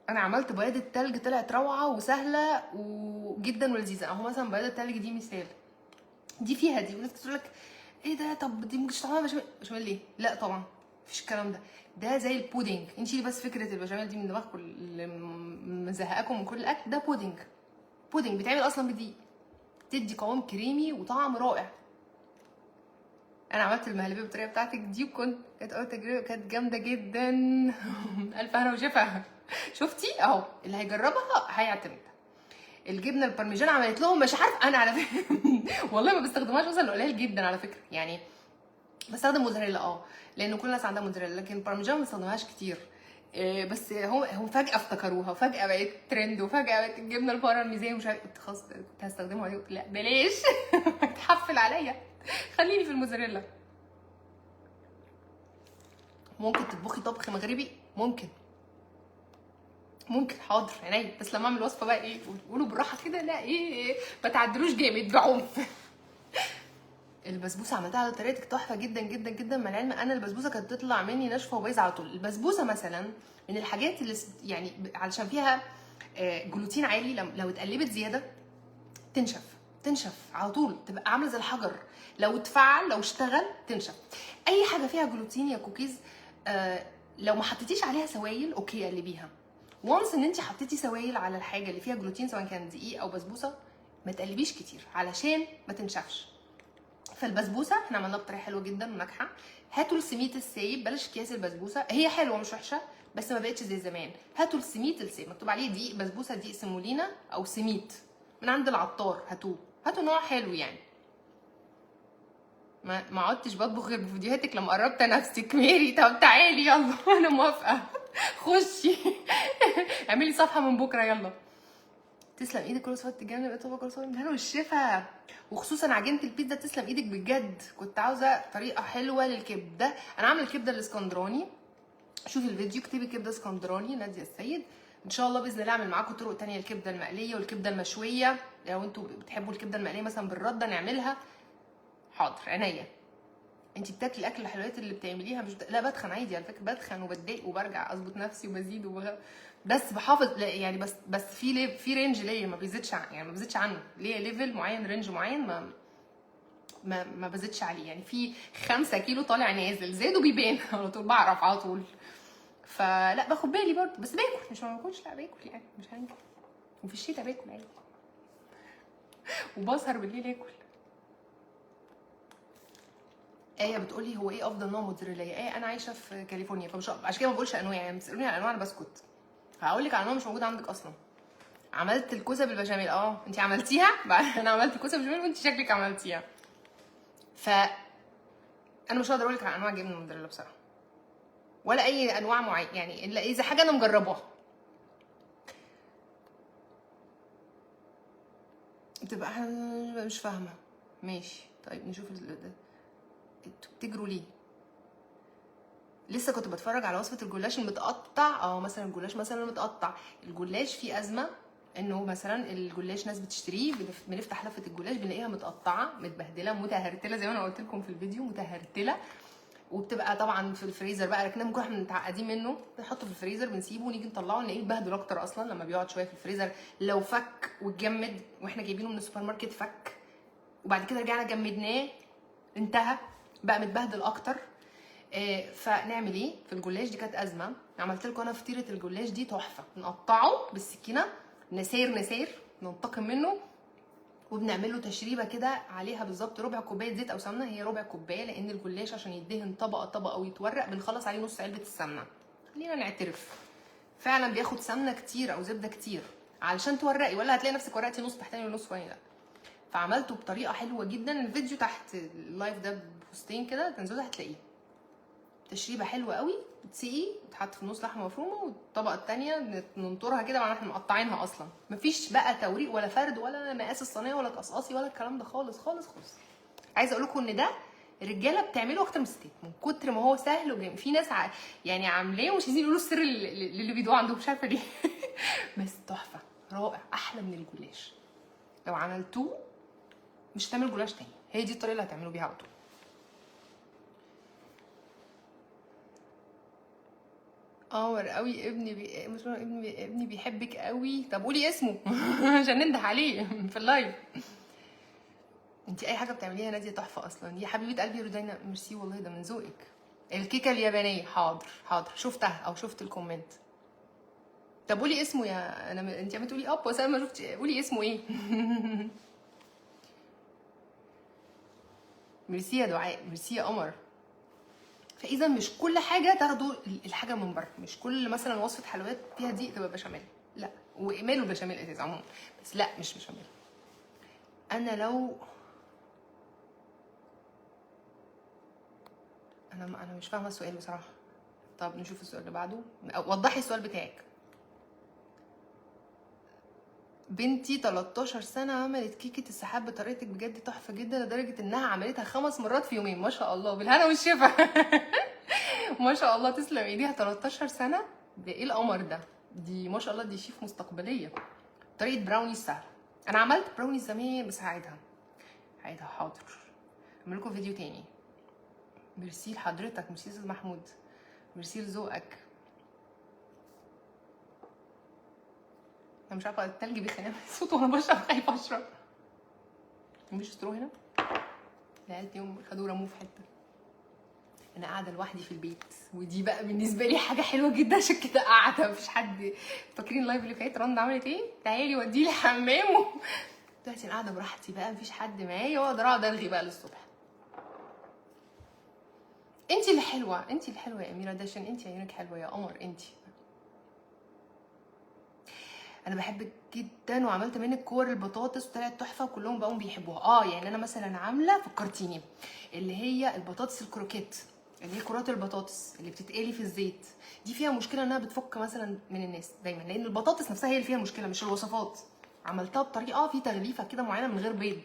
انا عملت بياض التلج، طلعت روعه وسهله وجدا ولذيذه. اهو مثلا بياض التلج دي مثال، دي فيها دي، وناس تقول لك ايه ده، طب دي مش طعمها بشاميل؟ بشاميل ليه؟ لا طبعا مفيش الكلام ده، ده زي البودنج. انت شيلي بس فكره البشاميل دي من دماغكم اللي مزهقاكم من كل الاكل، ده بودنج. بودنج بيتعمل اصلا بدقيق، تدي قوام كريمي وطعم رائع. انا عملت المهلبيه بالطريقه بتاعتك دي، كانت اول تجربه، كانت جامده جدا. الف هنا وشفا. شفتي اهو، اللي هيجربها هيعتمد. الجبنه البارميجان عملت لهم مش عارف انا على فكره. والله ما بستخدمهاش مثلا، قليل جدا على فكره، يعني بستخدم موزاريلا لان كل الناس عندها موزاريلا، لكن البارميجان ما بستخدمهاش كتير. بس هم فجاه افتكروها، وفجاه بقت ترند، وفجاه بقت الجبنه البارميزان ومش عارف، كنت خلاص كنت هستخدمها، قلت لا بلاش. تحفل عليا، خليني في الموزاريلا. ممكن تطبخي طبخ مغربي؟ ممكن حاضر عينيا، بس لما اعمل وصفه بقى ايه قولوا بالراحه كده، لا ايه ما تعدلوش جامد بعنف. البسبوسه عملتها على طريقتك تحفه جدا جدا جدا، مع العلم انا البسبوسه كانت بتطلع مني ناشفه وبايظه على طول. البسبوسه مثلا من الحاجات اللي يعني علشان فيها جلوتين عالي، لو اتقلبت زياده تنشف على طول، تبقى عامله زي الحجر، لو اتفعل لو اشتغل تنشف. اي حاجه فيها جلوتين يا كوكيز لو ما حطيتيش عليها سوائل اوكي قلبيها. وانس ان انت حطيتي سوائل على الحاجه اللي فيها جلوتين، سواء كان دقيق او بسبوسه، ما تقلبيش كتير علشان ما تنشفش. فالبسبوسه احنا عملناها بطريقه حلوه جدا وناجحه. هاتوا السميد السايب، بلاش اكياس البسبوسه، هي حلوه مش وحشه بس ما بقتش زي زمان. هاتوا السميد السايب مكتوب عليه دقيق بسبوسه، دقيق سيمولينا او سميد من عند العطار، هاتوا نوع حلو يعني. ما عدتش بطبخ غير بفيديوهاتك لما قربت نفسك. ميري طب تعالي يلا. انا موافقه، خشي. اعملي صفحه من بكره يلا. تسلم ايدك، كل صفات الجنه بقيت طبق، كل صفات الهنا والشفا، وخصوصا عجينه البيتزا. تسلم ايدك بجد، كنت عاوزه طريقه حلوه للكبده. انا عامله الكبده الاسكندراني، شوفي الفيديو اكتبي كبده اسكندراني ناديه السيد. ان شاء الله باذن الله اعمل معاكم طرق تانية، الكبده المقليه والكبده المشويه، لو انتوا بتحبوا الكبده المقليه مثلا بالرده نعملها. حاضر عينيا. انت بتاكلي الاكل الحلويات اللي بتعمليها مش لا بتخن عادي على فكره، بتخن وبتضايق وبرجع اظبط نفسي وبزيد بس بحافظ يعني، بس في رينج ليا ما بيزيدش يعني ما بزيدش عنه، ليا ليفل معين، رينج معين ما بزيدش عليه. يعني في 5 كيلو طالع نازل، زادوا بيبان على طول، بعرف على طول. فلا باخد بالي برضه، بس باكل مش ما باكلش، لا باكل يعني مش هنكر. وفي الشتاء باكل عادي، وبسهر بالليل اكل. ايه بتقولي هو ايه افضل نوع موتزاريلا؟ ايه انا عايشه في كاليفورنيا فمش عشان كده ما بقولش انواع، يعني بتسالوني على انواع انا بسكت. هقول لك على انواع مش موجوده عندك اصلا. عملت الكوسه بالبشاميل، انت عملتيها. انا عملت الكوسه بالبشاميل وانت شكلك عملتيها. انا مش هقدر اقول لك على انواع جبنه موتزاريلا بصراحه، ولا اي انواع معين، يعني الا اذا حاجه انا مجرباها. بتبقى مش فاهمه. ماشي طيب نشوف انتوا بتجروا ليه؟ لسه كنت بتفرج على وصفه الجلاش المتقطع. مثلا الجلاش مثلا المتقطع، الجلاش فيه ازمه انه مثلا الجلاش ناس بتشتريه، بنفتح لفه الجلاش بنلاقيها متقطعه متبهدله متهرتله زي ما انا قلت لكم في الفيديو، متهرتله، وبتبقى طبعا في الفريزر بقى، لكن ممكن احنا متعقدين منه بنحطه في الفريزر بنسيبه ونيجي نطلعه نلاقيه اتبهدل اكتر اصلا لما بيقعد شويه في الفريزر. لو فك واتجمد واحنا جايبينه من السوبر ماركت فك وبعد كده رجعنا جمدناه انتهى بقى متبهدل اكتر. فنعمل ايه في الجلاش؟ دي كانت ازمه. عملت لكم انا فطيره الجلاش دي تحفه، نقطعه بالسكينه نسير ننتقم منه، وبنعمل له تشريبه كده عليها بالظبط ربع كوبايه زيت او سمنه، هي ربع كوبايه لان الجلاش عشان يدهن طبقه ويتورق بنخلص عليه نص علبه السمنه. خلينا نعترف فعلا بياخد سمنه كتير او زبده كتير علشان تورقي، ولا هتلاقي نفسك ورقتي نص تحتاني ونص فوقاني. لا، فعملته بطريقه حلوه جدا. الفيديو تحت اللايف ده بوستين كده تنزلوا هتلاقيه. تشريبه حلوه قوي، تسقي وتحط في النص لحمه مفرومه، والطبقه الثانيه ننطرها كده مع احنا مقطعينها اصلا. مفيش بقى توريق ولا فرد ولا مقاس الصينيه ولا تقصقصي ولا الكلام ده خالص خالص خالص. عايزه اقول لكم ان ده الرجاله بتعمله اكتر من الستات من كتر ما هو سهل وجميل. في ناس يعني عاملاه ومش عايزين يقولوا السر اللي بيدوه عندهم، مش عارفه ليه. بس تحفه، رائع، احلى من الجلاش. لو عملتوه مش هتعملوا جلاش تاني، هي دي الطريقه اللي هتعملوا بيها على طول. قمر قوي ابني بيحبك قوي. طب قولي اسمه عشان ننده عليه في اللايف. انت اي حاجه بتعمليها ناديه تحفه اصلا يا حبيبه قلبي. رودينا ميرسي والله، ده من ذوقك. الكيكه اليابانيه، حاضر شفتها او شفت الكومنت. طب قولي اسمه يا انت عم تقولي بس انا ما شفتش. قولي اسمه ايه؟ ميرسي يا دعاء، ميرسي يا قمر. فاذا مش كل حاجه تاخدوا الحاجه من بره، مش كل مثلا وصفه حلويات فيها دي تبقى بشاميل، لا، وايماله البشاميل اساس عموما، بس لا مش بشاميل. انا مش فاهمه السؤال بصراحه. طب نشوف السؤال اللي بعده، وضحي السؤال بتاعك. بنتي 13 سنه عملت كيكه السحاب بطريقتك بجد تحفه جدا، لدرجه انها عملتها 5 مرات في يومين. ما شاء الله، بالهنا والشفا. ما شاء الله، تسلم ايديها. 13 سنه، ده ايه القمر ده؟ دي ما شاء الله، دي شيف مستقبليه. طريقه براونيز سهله. انا عملت براونيز زمان بس هعيدها حاضر. اعمل لكم فيديو تاني. ميرسي لحضرتك، ميرسي استاذ محمود، ميرسي لذوقك. انا مش عارفه التلج بيخليني اعمل صوت وانا بشرب، خايفه اشرب. مفيش سترو هنا؟ العيال يوم خدوه رموه في حته. انا قاعده لوحدي في البيت، ودي بقى بالنسبه لي حاجه حلوه جدا، عشان كده قاعده مفيش حد. فاكرين اللايف اللي فات رند عملت ايه؟ تعالي وديلي حمام دلوقتي انا قاعده براحتي بقى، مفيش حد معايا، واقدر اقعد الغي بقى للصبح. انتي اللي حلوه يا اميره، ده عشان انتي عيونك حلوه يا قمر. انتي انا بحبك جدا، وعملت منك كور البطاطس وطلعت تحفه وكلهم بقوا بيحبوها. يعني انا مثلا عامله فكرتيني اللي هي البطاطس الكروكيت، اللي هي كرات البطاطس اللي بتتقلي في الزيت. دي فيها مشكله انها بتفك مثلا من الناس دايما، لان البطاطس نفسها هي اللي فيها مشكله مش الوصفات. عملتها بطريقه في تغليفه كده معينه من غير بيض.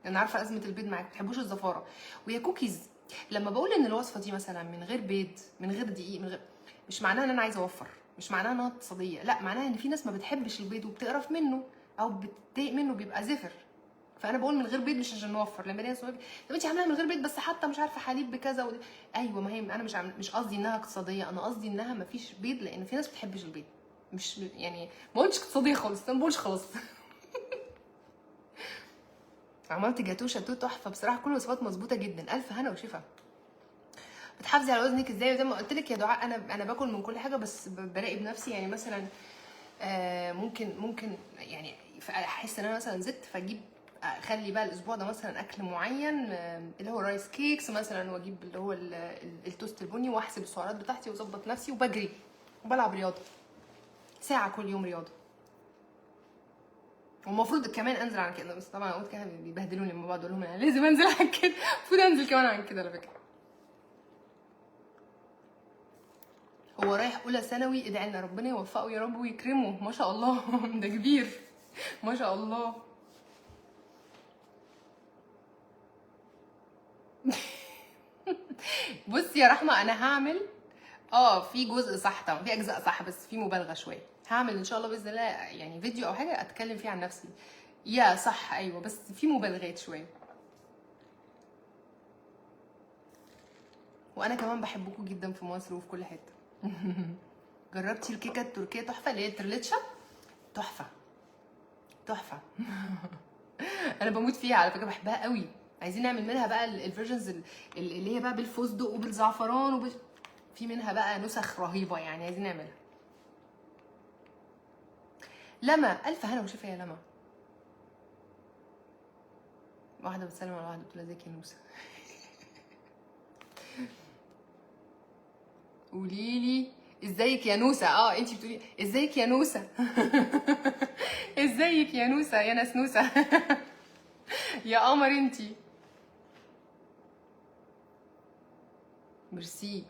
انا عارفه ازمه البيض معاك، ما بتحبوش الزفاره. وهي كوكيز. لما بقول ان الوصفه دي مثلا من غير بيض، من غير دقيق، من غير، مش معناها ان انا عايزه اوفر، مش معناها انها اقتصاديه، لا، معناها ان في ناس ما بتحبش البيض وبتقرف منه او بتضايق منه، بيبقى زفر. فانا بقول من غير بيض مش عشان نوفر. لما الناس تقول طب انت عاملاها من غير بيض بس حاطه مش عارفه حليب بكذا ايوه، ما هي انا مش قصدي انها اقتصاديه، انا قصدي انها ما فيش بيض، لان في ناس ما بتحبش البيض. مش يعني ما قلتش اقتصاديه خالص، انا ما بقولش خلاص. عملت جاتوه شاتوه تحفه بصراحه، كل الوصفات مظبوطه جدا. الف هنا وشفا. بتحافظي على وزنك ازاي؟ زي ما قلت لك يا دعاء، انا باكل من كل حاجه، بس براقب نفسي. يعني مثلا ممكن يعني احس ان انا مثلا زدت، فاجيب اخلي بقى الاسبوع ده مثلا اكل معين اللي هو رايس كيكس مثلا، واجيب اللي هو التوست البني، واحسب السعرات بتاعتي واظبط نفسي، وبجري وبلعب رياضه ساعه كل يوم رياضه. والمفروض كمان انزل عن كده، بس طبعا اوقات كده بيبهدلوني لما بقعد اقول لهم انا لازم انزل عن كده. المفروض انزل كمان عن كده على فكره. هو رايح اولى ثانوي، ادعي لنا ربنا يوفقه يا رب ويكرمه، ما شاء الله. ده كبير ما شاء الله. بصي يا رحمه، انا هعمل في جزء صح طبعا، في اجزاء صح، بس في مبالغه شويه. هعمل ان شاء الله باذن الله يعني فيديو او حاجه اتكلم فيه عن نفسي. يا صح ايوه، بس في مبالغات شويه. وانا كمان بحبكم جدا في مصر وفي كل حته. جربتي الكيكه التركيه تحفه اللي هي الترليتشا؟ تحفه تحفه. انا بموت فيها على فكره، بحبها قوي. عايزين نعمل منها بقى الفيرجنز اللي هي بقى بالفستق وبالزعفران في منها بقى نسخ رهيبه يعني، عايزين نعملها. لما الف هنا وشفا يا لما. واحده بتسلم على واحده بتقول ازيك يا نوسه. قوليلي ازيك يا نوسه. انتي بتقولي ازيك يا نوسه. ازيك يا نوسه يا نسنوسه. يا قمر انتي. ميرسي.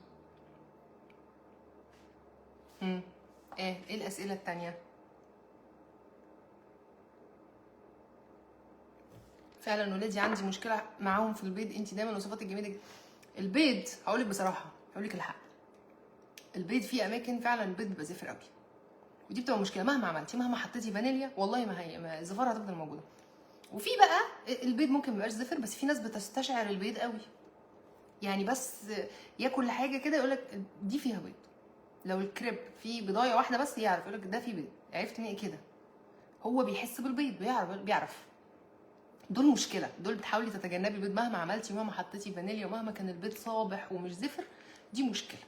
ايه الاسئله التانية؟ فعلا ولادي عندي مشكله معاهم في البيض. انتي دايما وصفاتك جميله جدا. البيض هقولك بصراحه، هقولك الحق، البيض فيه اماكن فعلا البيض بيبقى زفر قوي، ودي بتبقى مشكله. مهما عملتي، مهما حطيتي فانيليا، والله ما الزفاره هتفضل موجوده. وفي بقى البيض ممكن ميبقاش زفر، بس في ناس بتستشعر البيض قوي، يعني بس ياكل حاجه كده يقولك دي فيها بيض. لو الكريب فيه بيضايه واحده بس يعرف، يقولك ده فيه بيض. عرفت منين كده؟ هو بيحس بالبيض، بيعرف. دول مشكله، دول بتحاولي تتجنبي البيض مهما عملتي، مهما حطيتي فانيليا، ومهما كان البيض صابح ومش زفر، دي مشكله.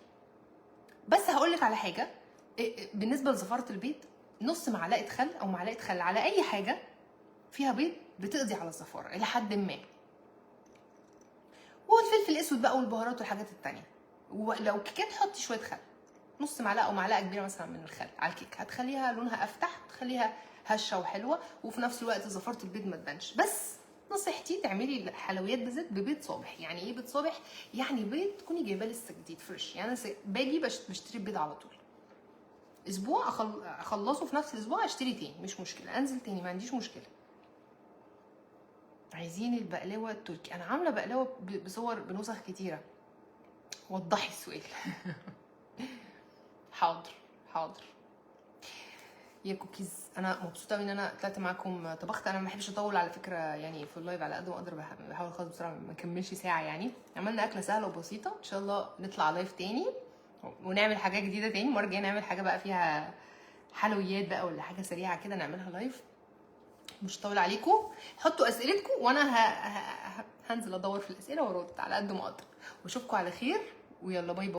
بس هقولك على حاجه، بالنسبه لزفاره البيض، نص معلقه خل او معلقه خل على اي حاجه فيها بيض بتقضي على الزفاره الى حد ما. والفلفل الاسود بقى والبهارات والحاجات التانية. ولو كيكات حطي شويه خل، نص معلقه او معلقه كبيره مثلا من الخل على الكيك، هتخليها لونها افتح، تخليها هشه وحلوه، وفي نفس الوقت زفاره البيض ما تبانش. بس نصيحتي تعملي الحلويات بالذات ببيض صابح. يعني ايه بيض صابح؟ يعني بيض تكوني جايباه لسه جديد فريش. يعني انا باجي بشتري البيض على طول، اسبوع اخلصه في نفس الاسبوع اشتري تاني، مش مشكله، انزل تاني، ما عنديش مشكله. عايزين البقلاوه التركي؟ انا عامله بقلاوه بصور بنسخ كتيره. وضحي السؤال. حاضر حاضر يا كوكيز. انا مبسوطه قوي ان انا طلعت معاكم طبخت. انا ما بحبش اطول على فكره يعني في اللايف، على قد ما اقدر بحاول خالص بسرعه ما نكملش ساعه. يعني عملنا اكله سهله وبسيطه، ان شاء الله نطلع لايف تاني ونعمل حاجه جديده تاني. المره الجايه نعمل حاجه بقى فيها حلويات بقى، ولا حاجه سريعه كده نعملها لايف. مش هطول عليكم، حطوا اسئلتكم وانا هنزل ادور في الاسئله وارد على قد ما اقدر. واشوفكم على خير، ويلا باي باي.